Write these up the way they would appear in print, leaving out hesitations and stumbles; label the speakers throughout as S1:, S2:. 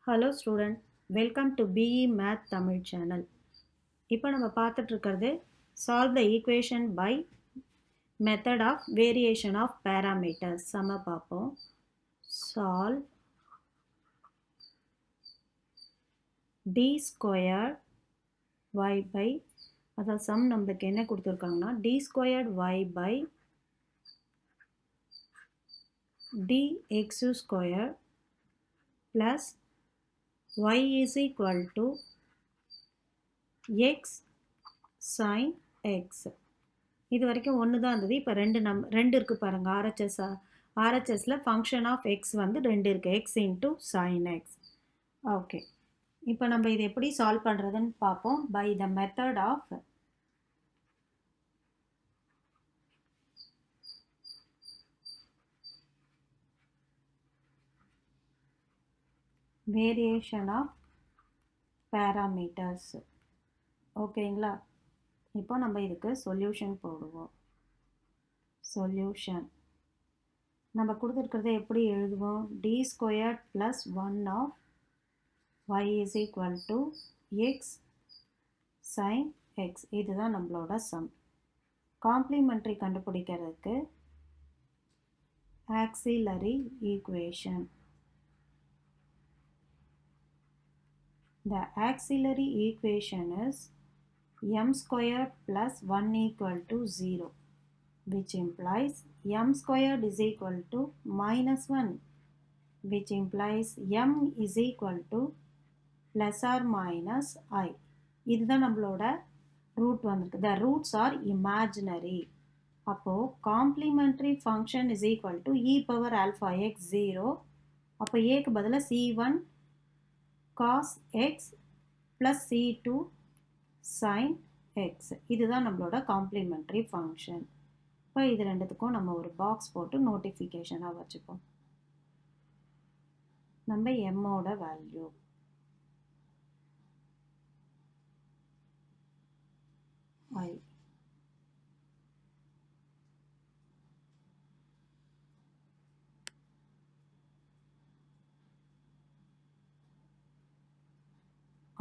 S1: Hello student, welcome to BE math Tamil channel. இப்போ நம்ம பார்த்துட்டு இருக்கிறது solve the equation by method of variation of parameters. Sum பார்ப்போம். Solve D square y by, அதாவது sum நம்மளுக்கு என்ன கொடுத்துருக்காங்கன்னா D squared y by D x square plus y is equal to x sin x. இது வரைக்கும் ஒன்று தான் இருந்தது. இப்போ ரெண்டு இருக்குது பாருங்கள். ஆர்ஹெச்எஸில் ஃபங்க்ஷன் ஆஃப் எக்ஸ் வந்து ரெண்டு இருக்குது, x into sine x. Okay, இப்போ நம்ம இது எப்படி சால்வ் பண்ணுறதுன்னு பார்ப்போம். By the method of variation of parameters. ஓகேங்களா? இப்போ நம்ம இதுக்கு சொல்யூஷன் போடுவோம். சொல்யூஷன் நம்ம கொடுத்துருக்கிறத எப்படி எழுதுவோம்? D square plus 1 of y is equal to x sine x. இதுதான் நம்மளோட சம். காம்ப்ளிமெண்ட்ரி கண்டுபிடிக்கிறதுக்கு auxiliary equation. The auxiliary equation is m squared plus 1 equal to 0, which implies m squared is equal to minus 1, which implies m is equal to plus or minus I. இதுதான் நம்மளோட root வந்திருக்கு. The roots are imaginary. அப்போ complementary function is equal to e power alpha x 0. அப்போ ஏக்கு பதிலாக c1 cos x plus c2 sin x. இதுதான் நம்மளோட complimentary function. இப்போ இது ரெண்டுத்துக்கும் நம்ம ஒரு பாக்ஸ் போட்டு நோட்டிஃபிகேஷனாக வச்சுப்போம். நம்ம எம்மோட வேல்யூ I.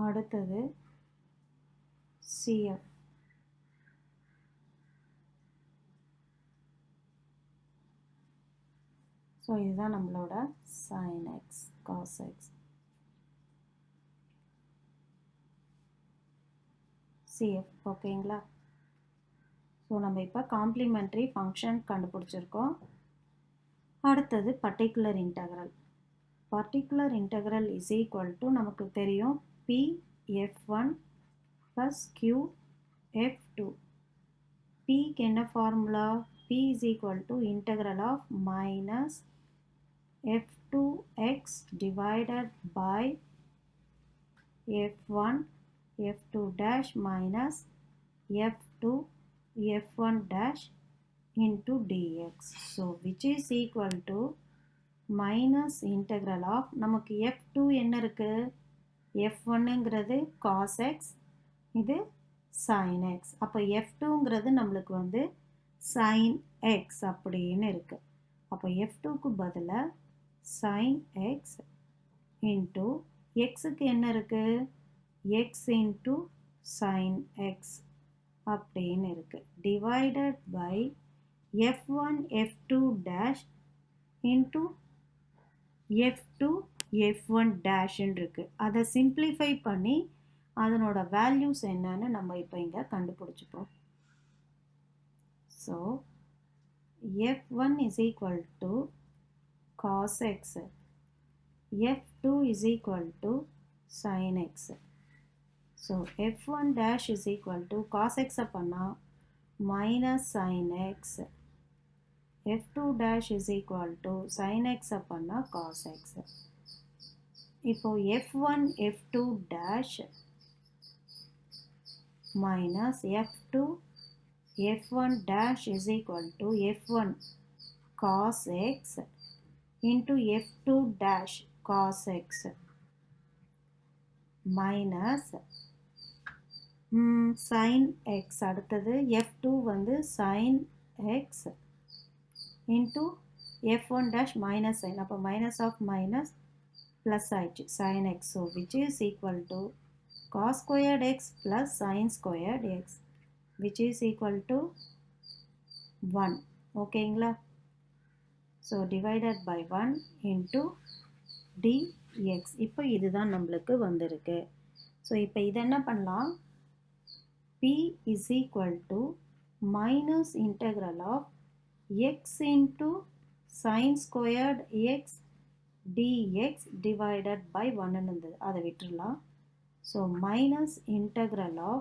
S1: அடுத்தது CF. ஸோ இதுதான் நம்மளோட sin x cos x. CF. ஓகேங்களா? ஸோ நம்ம இப்போ காம்ப்ளிமெண்ட்ரி ஃபங்க்ஷன் கண்டுபிடிச்சிருக்கோம். அடுத்தது particular integral. Particular integral is equal to நமக்கு தெரியும் P F1 plus Q F2. Pக்கு என்ன formula? P is equal to integral of minus F2x divided by F1 F2 dash minus F2 F1 dash into dx. So which is equal to minus integral of, நமக்கு F2 என்ன இருக்கு? F1ங்கிறது cos x, இது sin x. அப்போ F2ங்கிறது நம்மளுக்கு வந்து sin x அப்படின்னு இருக்கு. அப்போ F2க்கு பதிலாக sin x into xக்கு என்ன இருக்கு? x into sin x அப்படின்னு இருக்கு. divided by F1 F2 dash into F2 F1 dash இருக்கு. அதை சிம்பிளிஃபை பண்ணி அதனோட வேல்யூஸ் என்னன்னு நம்ம இப்போ இங்கே கண்டுபிடிச்சிப்போம். So F1 is equal to cos x, F2 is equal to sin x. So F1 dash is equal to cos x பண்ணா minus sin x, F2 dash is equal to sin x பண்ணா cos x. இப்போ F1 F2 dash minus F2 F1 dash is equal to F1 cos x into F2 dash cos x minus sin x. அடுத்தது F2 வந்து sin x into F1 dash minus sin. அப்போ minus of minus plus ஆயிடுச்சு sin x. So which is equal to cos squared x plus sin squared x, which is equal to 1. ஓகேங்களா? So divided by 1 into dx. இப்போ இதுதான் நம்மளுக்கு வந்திருக்கு. So இப்போ இது என்ன பண்ணலாம்? p is equal to minus integral of x into sin squared x dx divided by 1 இருந்தது, அதை விட்டுறலாம். So minus integral of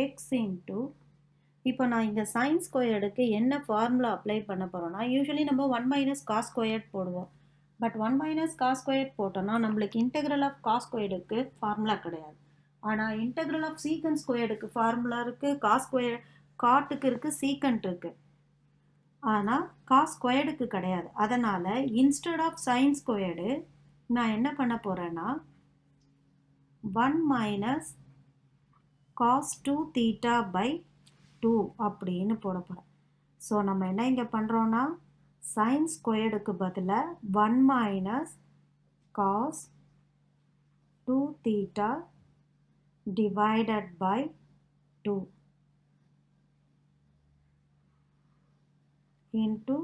S1: x into, இப்போ நான் இங்கே சைன் ஸ்கொயர்டுக்கு என்ன ஃபார்முலா அப்ளை பண்ண போகிறோன்னா, யூஸ்வலி நம்ம 1 மைனஸ் காஸ் ஸ்கொயர்ட் போடுவோம். பட் 1 மைனஸ் காஸ் ஸ்கொயர்ட் போட்டோன்னா நம்மளுக்கு இன்டெக்ரல் ஆஃப் காஸ் ஸ்கொயர்டுக்கு ஃபார்முலா கிடையாது. ஆனால் இன்டெக்ரல் ஆஃப் சீக்கண்ட் ஸ்கொயர்டுக்கு ஃபார்முலா இருக்குது, காஸ் ஸ்கொயர் காட்டுக்கு இருக்குது, சீக்கண்ட் இருக்குது. ஆனால் காஸ் ஸ்கொயர்டுக்கு கிடையாது. அதனால் இன்ஸ்டெட் ஆஃப் சைன் ஸ்கொயர்டு நான் என்ன பண்ண போகிறேன்னா 1 மைனஸ் காஸ் 2 தீட்டா பை 2 அப்படின்னு போட போகிறேன். ஸோ நம்ம என்ன இங்கே பண்ணுறோன்னா சைன் ஸ்கொயர்டுக்கு பதிலாக 1 minus cos 2 theta divided by 2 into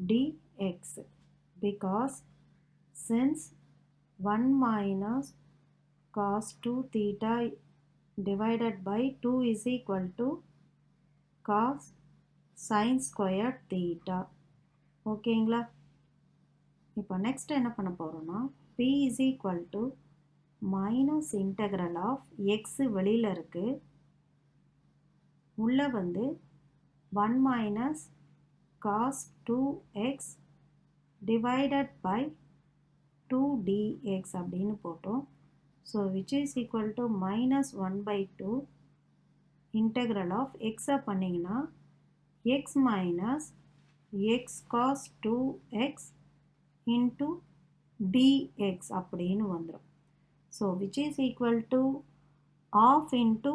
S1: dx, because since 1 minus cos 2 theta divided by 2 is equal to cos sin squared theta. ஓகேங்களா? இப்போ நெக்ஸ்ட் என்ன பண்ண போகிறோன்னா p is equal to minus integral of x வெளியில் இருக்குது, உள்ள வந்து 1 minus cos 2x divided by 2 dx அப்படின்னு போட்டோம். So which is equal to minus 1 by 2 integral of x பண்ணிங்கன்னா x minus x cos 2x into dx அப்படின்னு வந்துடும். So which is equal to half into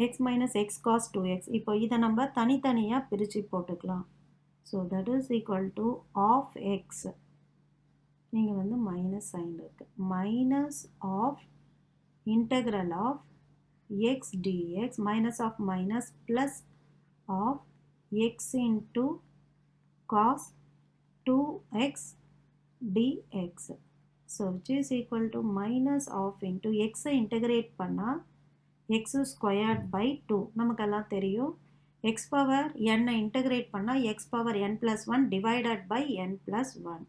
S1: x minus x cos 2x. இப்போ இதை நம்ம தனித்தனியாக பிரித்து போட்டுக்கலாம். So that is equal to half x, நீங்கள் வந்து மைனஸ் சைன் இருக்குது, minus of integral of x dx, minus of minus plus of x into cos 2x dx. So which is equal to minus of into x integrate பண்ணால் x squared by 2 நமக்கெல்லாம் தெரியும். x power n integrate பண்ணால் x power n plus 1 divided by n plus 1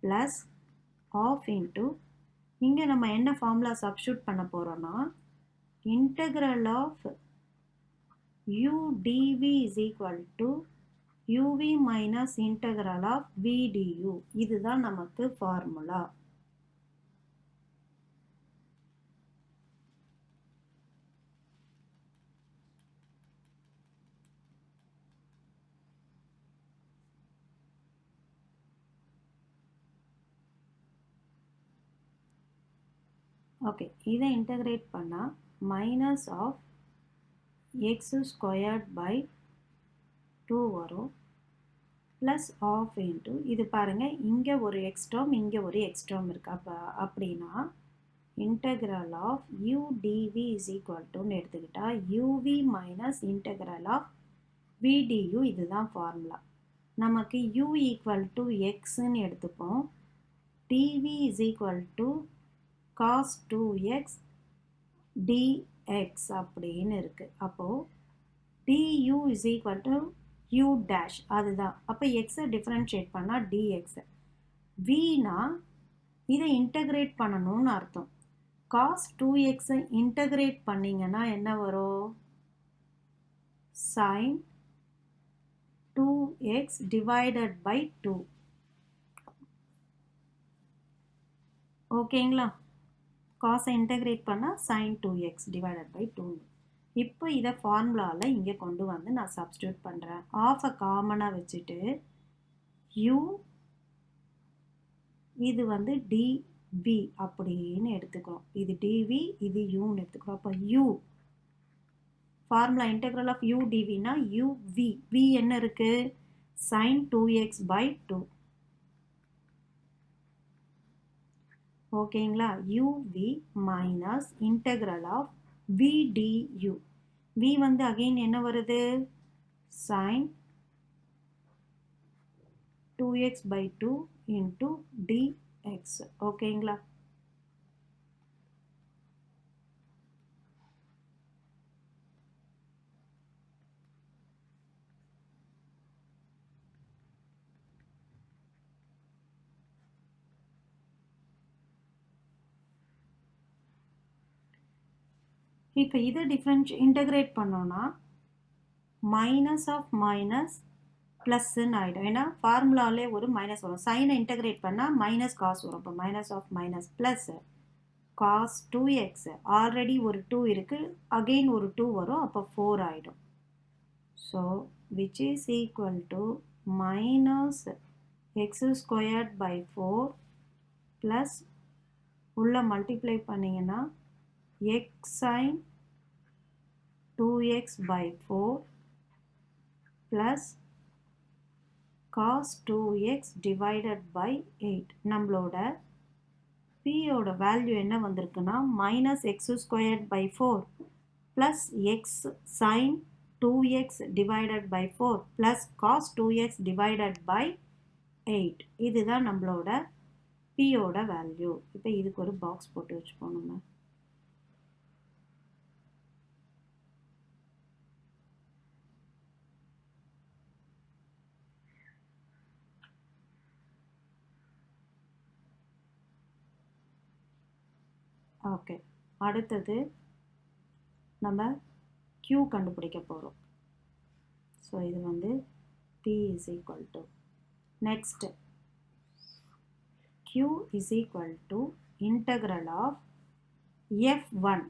S1: plus of into, இங்கே நம்ம என்ன formula substitute பண்ண போகிறோன்னா integral of u dv is equal to uv minus integral of v du. இதுதான் நமக்கு ஃபார்முலா. ஓகே, இதை integrate பண்ணால் minus of x squared by 2 வரும், ப்ளஸ் ஆஃப் இன்ட்டு இது பாருங்கள், இங்கே ஒரு எக்ஸ் டேர்ம் இங்கே ஒரு எக்ஸ் டேர்ம் இருக்குது. அப்போ அப்படின்னா integral of u dv is equal டுன்னு எடுத்துக்கிட்டால் uv minus integral of vdu. இதுதான் ஃபார்முலா. நமக்கு யூ ஈக்குவல் டு எக்ஸ்ன்னு எடுத்துப்போம், dv is equal to cos 2x dx அப்படின்னு இருக்குது. அப்போது du is equal to u dash, அதுதான். அப்போ எக்ஸை டிஃப்ரென்ஷியேட் பண்ணால் dx. vனா இதை இன்டகிரேட் பண்ணணும்னு அர்த்தம். cos 2xஐ இன்டகிரேட் பண்ணிங்கன்னா என்ன வரும்? sin 2x divided by 2. ஓகேங்களா? காஸை இன்டகிரேட் பண்ணால் sin 2x divided by 2. இப்போ இதை ஃபார்முலாவில் இங்கே கொண்டு வந்து நான் சப்ஸ்டியூட் பண்ணுறேன். ஆஃபை காமனாக வச்சுட்டு u இது வந்து dv அப்படின்னு எடுத்துக்கிறோம். இது dv, இது uன்னு எடுத்துக்கிறோம். அப்போ u formula integral of u dvனா uv, v என்ன இருக்குது? sin 2x by 2 ஓகேங்களா, uv minus integral of v du. v வந்து again என்ன வருது, sin 2x by 2 into dx. ஓகேங்களா. இப்போ இதை இன்டகிரேட் பண்ணோம்னா மைனஸ் ஆஃப் மைனஸ் ப்ளஸ்ன்னு ஆகிடும். ஏன்னா ஃபார்முலாலே ஒரு மைனஸ் வரும். சைனை இன்டகிரேட் பண்ணால் மைனஸ் காஸ் வரும். இப்போ minus of minus plus cos 2x. Already ஒரு 2 இருக்குது, அகெயின் ஒரு 2 வரும், அப்போ 4 ஆகிடும். So which is equal to minus x squared by 4 plus உள்ள மல்டிப்ளை பண்ணிங்கன்னா x sine 2x by 4 plus cos 2x divided by 8. நம்மளோட p ஓட வேல்யூ என்ன வந்திருக்குன்னா minus x squared by 4 plus x sin 2x divided by 4 plus cos 2x divided by 8. இதுதான் நம்மளோட p ஓட value. இப்போ இதுக்கு ஒரு பாக்ஸ் போட்டு வச்சுப்போம் நம்ம. ஓகே, அடுத்தது நம்ம q கண்டுபிடிக்க போகிறோம். ஸோ இது வந்து p is equal to next q is equal to integral of f1.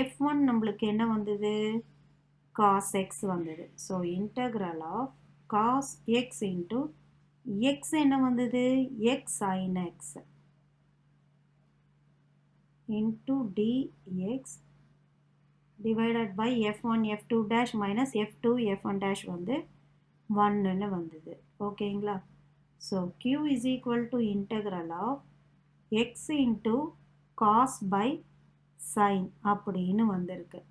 S1: f1 நம்மளுக்கு என்ன வந்தது, cos x வந்தது. So integral of cos x into x என்ன வந்தது, x sin x into dx divided by f1 f2 dash minus f2 f1 dash வந்து 1ன்னு வந்தது. ஓகேங்களா. So q is equal to integral of x into cos by sin அப்படின்னு வந்திருக்கு.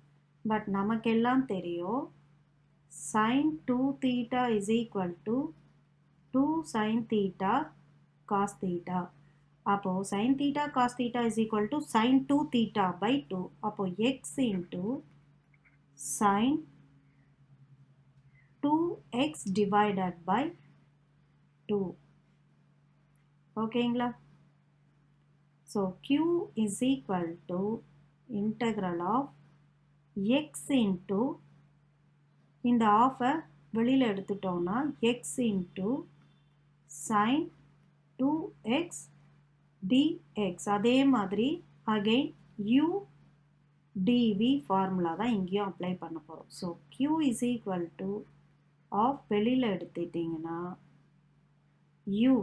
S1: But நமக்கெல்லாம் தெரியும் sin 2 theta is equal to 2 sin theta cos theta. அப்போ sin theta cos theta is equal to sin 2 theta by 2. அப்போ x into sin 2x divided by 2. ஓகேங்களா. So q is equal to integral of x into இந்த ஆஃபை வெளியில் எடுத்துட்டோம்னா x into sin 2x dx. அதே மாதிரி again u dv formula தான் இங்கேயும் apply பண்ண போகிறோம். So q is equal to of வெளியில் எடுத்துட்டிங்கன்னா u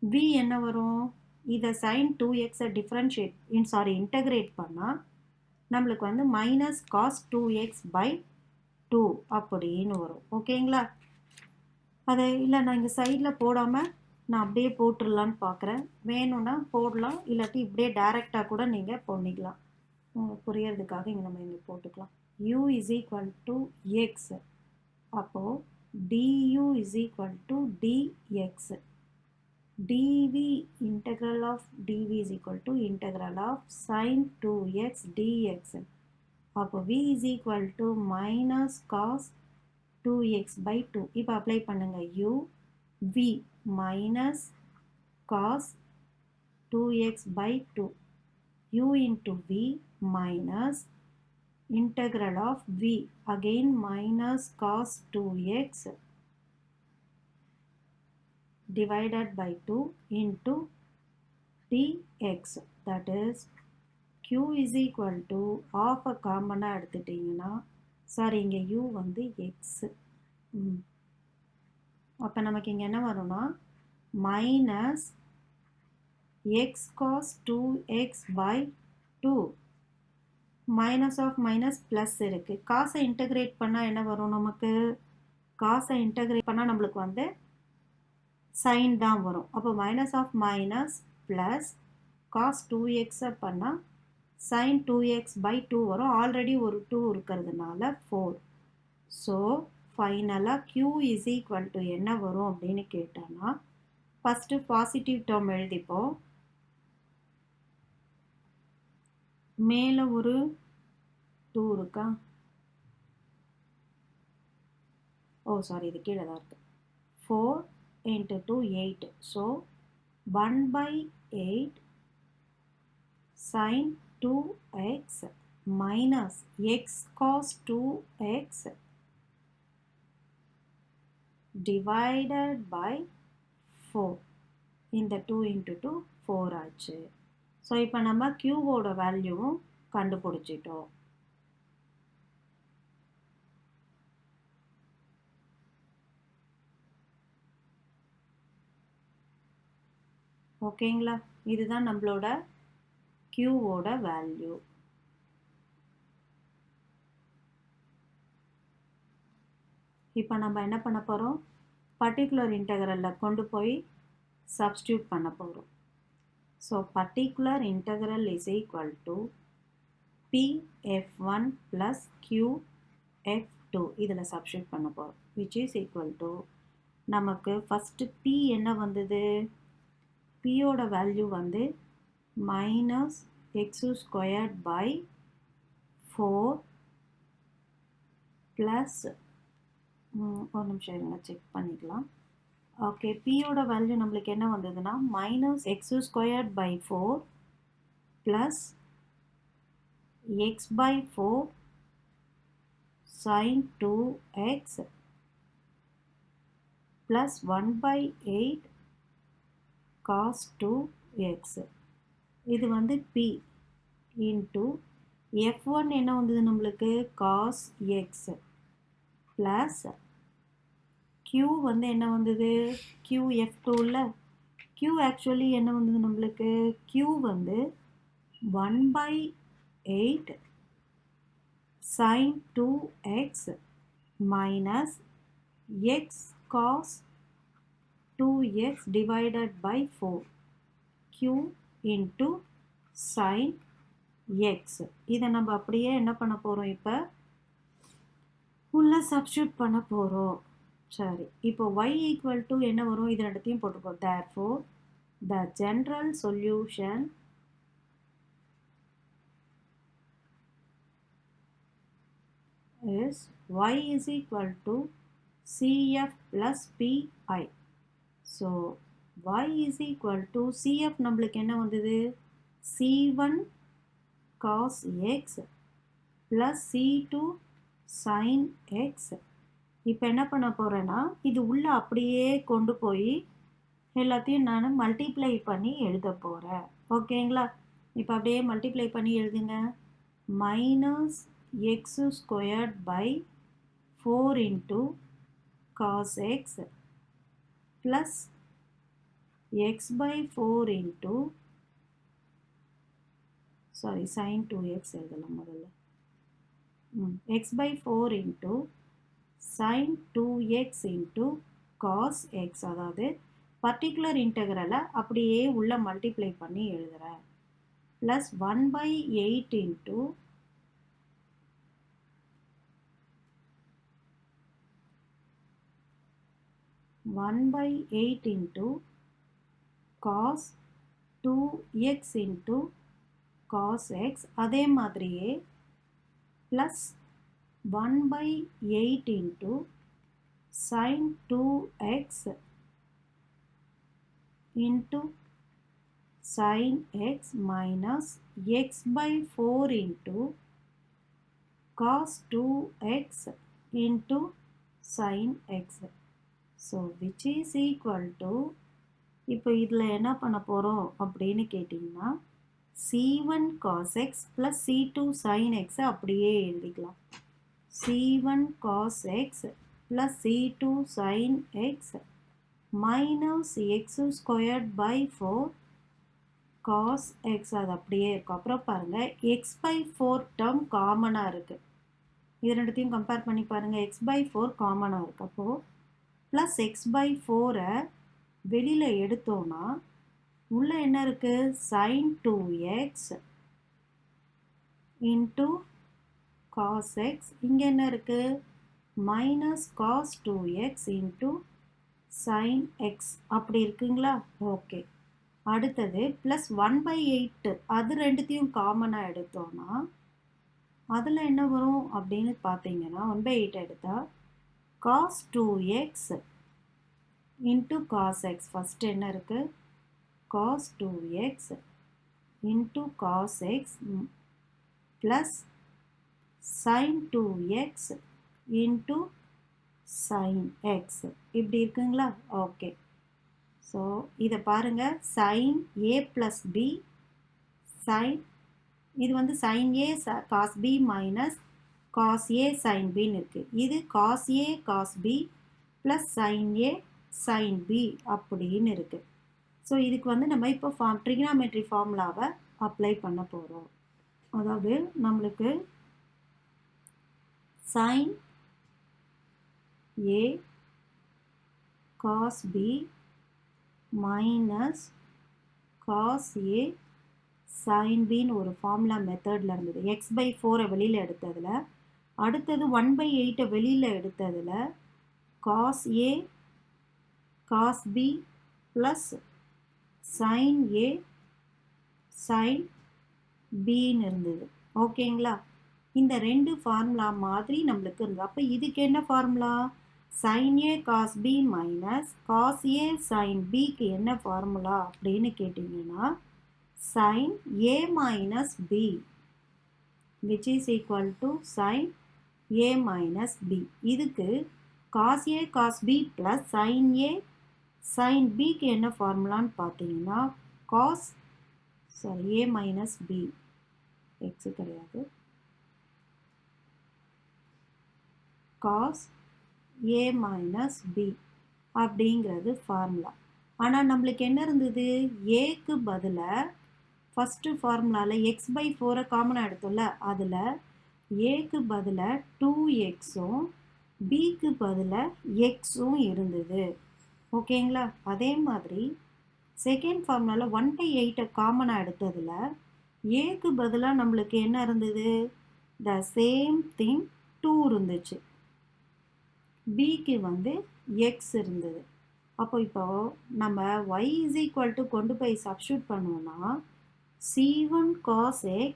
S1: v என்ன வரும், இதை sin 2x இன்டகிரேட் பண்ணால் நம்மளுக்கு வந்து மைனஸ் காஸ் 2x by 2 அப்படின்னு வரும். ஓகேங்களா. அதை இல்லை நான் இங்கே சைடில் போடாமல் நான் அப்படியே போட்டுடலான்னு பார்க்குறேன். வேணும்னா போடலாம், இல்லாட்டி இப்படியே டைரெக்டாக கூட நீங்கள் பண்ணிக்கலாம். புரியறதுக்காக இங்கே நம்ம இங்கே போட்டுக்கலாம். u is equal to x. அப்போது du is equal to dx. dv integral of dv is equal to integral of sin 2x dx. அப்போ v is equal to minus cos 2x by 2. இப்போ அப்ளை பண்ணுங்க. u v minus cos 2x by 2. u into v minus integral of v again minus cos 2x divided by 2 into dx. That is q is equal to half a common எடுத்துட்டீங்கன்னா sorry இங்கே u வந்து x. அப்போ நமக்கு இங்கே என்ன வரும்னா minus x cos 2x by 2 minus of minus plus இருக்குது. காசை இன்டகிரேட் பண்ணால் என்ன வரும், நமக்கு காசை இன்டகிரேட் பண்ணால் நம்மளுக்கு வந்து சைன் தான் வரும். அப்போ minus of minus plus cos 2x பண்ணால் sin 2x by 2 வரும். ஆல்ரெடி ஒரு 2 இருக்கிறதுனால 4. ஸோ ஃபைனலாக q இஸ் ஈக்குவல் டு என்ன வரும் அப்படின்னு கேட்டோன்னா ஃபஸ்ட்டு பாசிட்டிவ் டேர்ம் எழுதிப்போம். மேலே ஒரு 2 இருக்கா? சாரி, இது கீழே தான் இருக்குது. 4 into 2 8. So 1/8 sin 2x minus x cos 2x divided by 4. இந்த 2 into 2 4 ஆச்சு. ஸோ இப்போ நம்ம க்யூவோட வேல்யூவும் கண்டுபிடிச்சிட்டோம். ஓகேங்களா? இதுதான் நம்மளோட க்யூவோட வேல்யூ. இப்போ நம்ம என்ன பண்ண போகிறோம்? பர்டிகுலர் இன்டெக்ரலில் கொண்டு போய் சப்ஸ்டியூட் பண்ண போகிறோம். So particular integral is equal to pf1 plus qf2 இதில் சப்ஸ்டியூட் பண்ண போகிறோம். விச் இஸ் ஈக்குவல் டு நமக்கு ஃபஸ்ட்டு p என்ன வந்தது? pயோட வேல்யூ வந்து minus x squared by 4 plus ஒரு நிமிஷம் இருங்க, செக் பண்ணிக்கலாம். ஓகே, pயோட வேல்யூ நம்மளுக்கு என்ன வந்ததுன்னா minus x squared by 4 plus x by 4 sin 2x plus 1/8 cos 2x. இது வந்து p into f1 என்ன வந்தது நம்மளுக்கு? cos x plus q வந்து என்ன வந்தது? qf2ல q ஆக்சுவலி என்ன வந்தது நம்மளுக்கு? q வந்து 1/8 sin 2x minus x cos 2x divided by 4 q into sin x. இதை நம்ம அப்படியே என்ன பண்ண போகிறோம்? இப்போ உள்ள சப்ஸ்டியூட் பண்ண போகிறோம். சரி, இப்போ y ஈக்குவல் டு என்ன வரும்? இது ரெண்டுத்தையும் போட்டுப்போம். therefore the general solution is y is equal to cf plus pi. so y is equal to cf நம்மளுக்கு என்ன வந்தது? c1 cos x plus c2 sin x. இப்போ என்ன பண்ண போகிறேன்னா இது உள்ள அப்படியே கொண்டு போய் எல்லாத்தையும் நான் மல்டிப்ளை பண்ணி எழுத போகிறேன். ஓகேங்களா? இப்போ அப்படியே மல்டிப்ளை பண்ணி எழுதுங்க. minus x squared by 4 into cos x plus x by 4 into sin 2x எழுதலாம் முதல்ல. x by 4 into sin 2x into cos x. அதாவது பர்டிகுலர் இன்டெக்ரலை அப்படியே உள்ள மல்டிப்ளை பண்ணி எழுதுகிறேன். Plus 1/8 into cos 2x into cos x. அதே மாதிரியே plus 1/8 into sin 2x into sin x minus x by 4 into cos 2x into sin x. so which is equal to இப்போ இதில் என்ன பண்ண போகிறோம் அப்படின்னு கேட்டிங்கன்னா c1 cos x plus c2 sin x அப்படியே எழுதிக்கலாம். c1 cos x plus c2 sin x minus x squared by 4 cos x. அது அப்படியே இருக்கும். அப்புறம் பாருங்கள் x by 4 டேர்ம் காமனாக இருக்குது. இது ரெண்டுத்தையும் கம்பேர் பண்ணி பாருங்கள். x by 4 காமனாக இருக்குது. அப்போது ப்ளஸ் x by 4 வெளியில் எடுத்தோன்னா உள்ள என்ன இருக்கு? sin 2x into cos x. இங்க என்ன இருக்கு? minus cos 2x into sin x. அப்படி இருக்குங்களா? ஓகே. அடுத்தது plus 1/8 அது ரெண்டுத்தையும் காமனாக எடுத்தோம்னா அதில் என்ன வரும் அப்படின்னு பார்த்தீங்கன்னா 1/8 எடுத்தா cos 2x into cos x. First என்ன இருக்கு? cos 2x into cos x plus sin 2x into sin x. இப்படி இருக்குங்களா? ஓகே. ஸோ இதை பாருங்க, sin a plus b sin, இது வந்து sin a cos b minus cos a sin b இருக்கு. இது cos a cos b plus sin a sin b அப்படின்னு இருக்கு. ஸோ இதுக்கு வந்து நம்ம இப்போ ட்ரிகனாமெட்ரி ஃபார்முலாவை அப்ளை பண்ண போகிறோம். அதாவது நம்மளுக்கு sin a cos b minus cos a sin bன்னு ஒரு ஃபார்முலா மெத்தடில் இருந்தது. x/4 வெளியில் எடுத்ததில், அடுத்தது 1/8 வெளியில் எடுத்ததில் cos a cos b plus sin a sin bன்னு இருந்தது. ஓகேங்களா? இந்த ரெண்டு ஃபார்முலா மாதிரி நம்மளுக்கு இருந்தது. அப்போ இதுக்கு என்ன formula? sin a cos b minus cos a sin bக்கு என்ன ஃபார்முலா அப்படின்னு கேட்டிங்கன்னா sin a minus b which is equal to sin a minus b. இதுக்கு cos a cos b plus sin a sin bக்கு என்ன ஃபார்முலான்னு பார்த்தீங்கன்னா cos a minus b, x கிடையாது, cos a minus b அப்படிங்கிறது formula. ஆனால் நம்மளுக்கு என்ன இருந்தது? ஏக்கு பதிலாக ஃபஸ்ட்டு ஃபார்முலாவில் x/4 காமனாக எடுத்தோம்ல, அதில் ஏக்கு பதிலாக 2xும் பிக்கு பதிலாக எக்ஸும் இருந்தது. ஓகேங்களா? அதே மாதிரி செகண்ட் ஃபார்முலாவில் 1/8 காமனாக எடுத்ததில் ஏக்கு பதிலாக நம்மளுக்கு என்ன இருந்தது? த சேம் திங் 2 இருந்துச்சு, பிக்கு வந்து எக்ஸ் இருந்தது. அப்போ இப்போ நம்ம y is equal to கொண்டு போய் சப்ஸ்டியூட் பண்ணுவோம்னா c1 cos x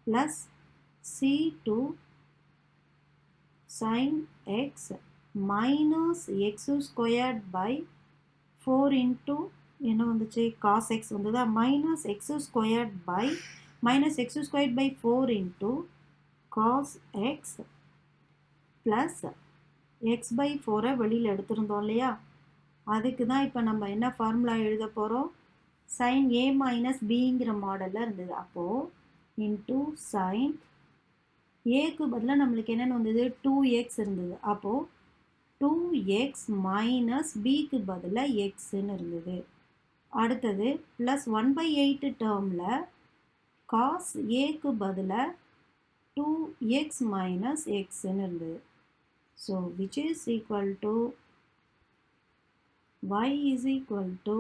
S1: plus c2 sin x minus x squared by 4 into என்ன வந்துச்சு? cos x வந்ததா? minus x squared by 4 into cos x plus x/4 வெளியில் எடுத்திருந்தோம் இல்லையா? அதுக்கு தான் இப்போ நம்ம என்ன ஃபார்முலா எழுத போகிறோம்? sin a minus bங்கிற மாடலில் இருந்தது. அப்போது இன்ட்டு sin ஏக்கு பதிலாக நம்மளுக்கு என்னென்னு வந்தது? 2x இருந்தது. அப்போது 2x minus bக்கு பதிலாக எக்ஸ்ன்னு இருந்தது. அடுத்தது ப்ளஸ் 1/8 டேர்மில் cos ஏக்கு பதிலாக 2x minus xன்னு இருந்தது. So which is equal to y is equal to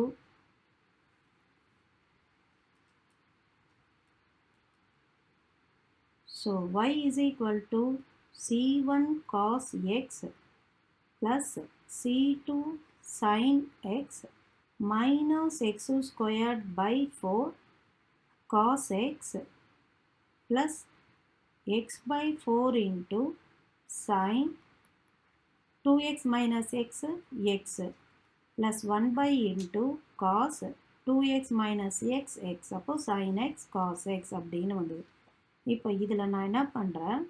S1: c1 cos x plus c2 sin x minus x squared by 4 cos x plus x/4 into sin 2x minus x x plus 1 into cos 2x minus x x. அப்போ sin x cos x அப்படின்னு வந்தது. இப்போ இதில் நான் என்ன பண்ணுறேன்?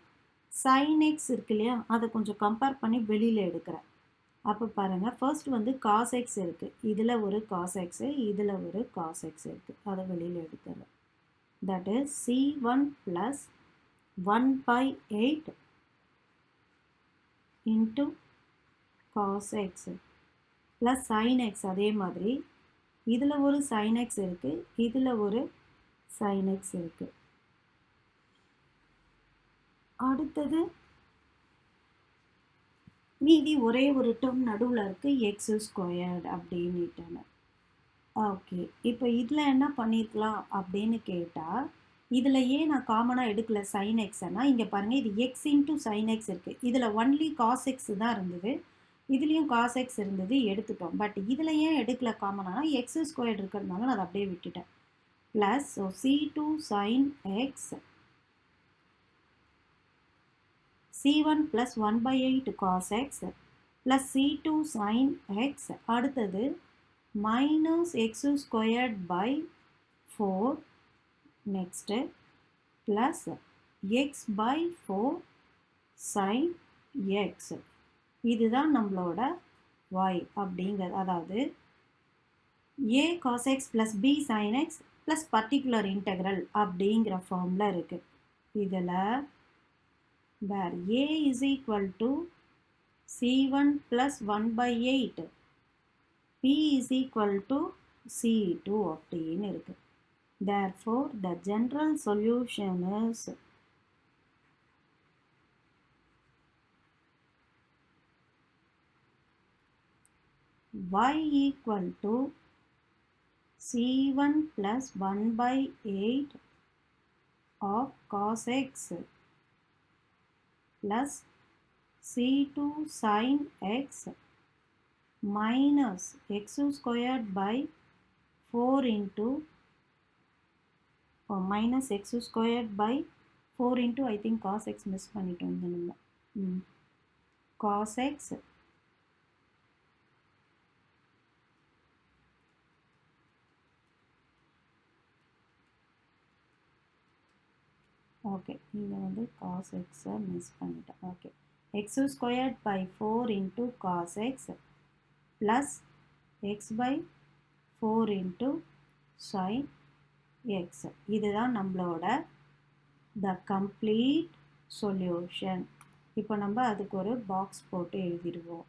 S1: sin x இருக்கு இல்லையா, அதை கொஞ்சம் கம்பேர் பண்ணி வெளியில் எடுக்கிறேன். அப்போ பாருங்கள், ஃபர்ஸ்ட் வந்து cos x இருக்குது, இதில் ஒரு cos x, இதில் ஒரு cos x இருக்குது, அதை வெளியில் எடுத்துறேன். That is c1 plus 1/8 into cos x plus sin x. அதே மாதிரி இதில் ஒரு sin x இருக்குது, இதில் ஒரு sin x இருக்குது. அடுத்தது மீதி ஒரே ஒரு டேர்ம் நடுவில் இருக்குது, எக்ஸ் ஸ்கொயர்டு அப்படின்னுட்டாங்க. ஓகே, இப்போ இதில் என்ன பண்ணியிருக்கலாம் அப்படின்னு கேட்டால், இதில் ஏன் நான் காமனாக எடுக்கல sin xன்னா, இங்கே பாருங்கள் இது x இன்ட்டு sin x இருக்குது. இதில் ஒன்லி cos x தான் இருந்தது, இதுலேயும் cos x இருந்தது, எடுத்துட்டோம். பட் இதில் ஏன் எடுக்கல காமனானா எக்ஸ் ஸ்கொயர்டு இருக்கிறதுனால நான் அதை அப்படியே விட்டுட்டேன். Plus so c2 sin x c1 plus 1/8 cos x plus c2 sin x அடுத்தது minus x squared by 4 next plus x by 4 sin x இதுதான் நம்மளோட y அப்படிங்கிறது. அதாவது a cos x plus b sin x plus particular integral அப்படிங்கிற ஃபார்மில் இருக்குது. இதில் where a is equal to c1 plus 1/8 p is equal to c2 அப்படின்னு இருக்கு. Therefore, the general solution is y equal to c1 plus 1/8 of cos x plus c2 sin x minus x squared by 4 into minus x squared by 4 into I think cos x miss பண்ணிட்டோம் இந்த நம்ம cos x okay, இங்கே வந்து cos x miss பண்ணிட்டேன். Okay, x squared by 4 into cos x plus x by 4 into sin x இதுதான் நம்மளோட the complete solution. இப்போ நம்ம அதுக்கு ஒரு பாக்ஸ் போட்டு எழுதிடுவோம்.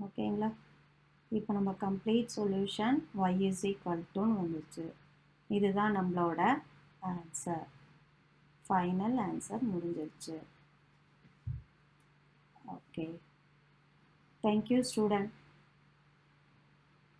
S1: ஓகேங்களா, இப்போ நம்ம complete solution y is equal to வந்துச்சு. இதுதான் நம்மளோட ஆன்சர், ஃபைனல் ஆன்சர் முடிஞ்சிருச்சு. Okay, thank you student.